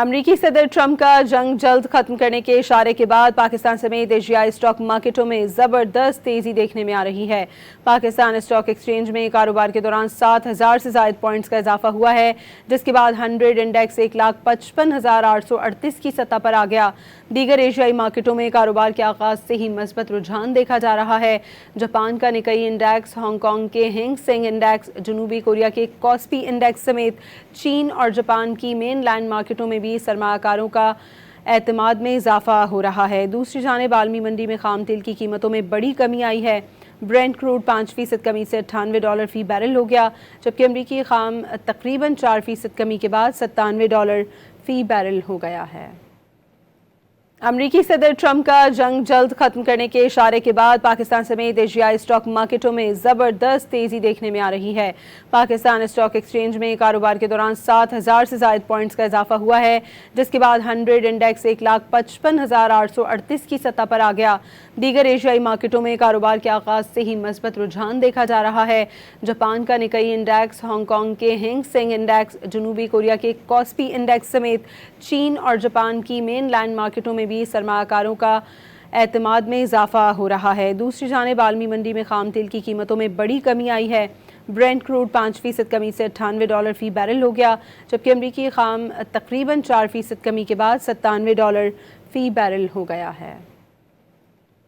امریکی صدر ٹرمپ کا جنگ جلد ختم کرنے کے اشارے کے بعد پاکستان سمیت ایشیائی اسٹاک مارکیٹوں میں زبردست تیزی دیکھنے میں آ رہی ہے۔ پاکستان اسٹاک ایکسچینج میں کاروبار کے دوران 7,000 سے زائد پوائنٹس کا اضافہ ہوا ہے، جس کے بعد 100 انڈیکس 1,55,838 کی سطح پر آ گیا۔ دیگر ایشیائی مارکیٹوں میں کاروبار کے آغاز سے ہی مثبت رجحان دیکھا جا رہا ہے۔ جاپان کا نکئی انڈیکس، ہانگ کانگ کے ہینگ سینگ انڈیکس، جنوبی کوریا کے کوسپی انڈیکس سمیت چین اور جاپان کی مین لینڈ مارکیٹوں میں بھی سرمایہ کاروں کا اعتماد میں اضافہ ہو رہا ہے۔ دوسری جانب عالمی منڈی میں خام تیل کی قیمتوں میں بڑی کمی آئی ہے۔ برینٹ کروڈ 5% کمی سے $98 فی بیرل ہو گیا، جبکہ امریکی خام تقریباً 4% کمی کے بعد $97 فی بیرل ہو گیا ہے۔ امریکی صدر ٹرمپ کا جنگ جلد ختم کرنے کے اشارے کے بعد پاکستان سمیت ایشیائی اسٹاک مارکیٹوں میں زبردست تیزی دیکھنے میں آ رہی ہے۔ پاکستان اسٹاک ایکسچینج میں کاروبار کے دوران 7,000 سے زائد پوائنٹس کا اضافہ ہوا ہے، جس کے بعد 100 انڈیکس 1,55,838 کی سطح پر آ گیا۔ دیگر ایشیائی مارکیٹوں میں کاروبار کے آغاز سے ہی مثبت رجحان دیکھا جا رہا ہے۔ جاپان کا نکئی انڈیکس، ہانگ کانگ کے ہینگ سینگ انڈیکس، جنوبی کوریا کے کوسپی انڈیکس سمیت چین اور جاپان کی مین لینڈ مارکیٹوں میں بھی سرمایہ کاروں کا اعتماد میں اضافہ ہو رہا ہے۔ دوسری جانب عالمی منڈی میں خام تیل کی قیمتوں میں بڑی کمی آئی ہے۔ برینٹ کروڈ 5% کمی سے $98 فی بیرل ہو گیا، جبکہ امریکی خام تقریباً 4% کمی کے بعد $97 فی بیرل ہو گیا ہے۔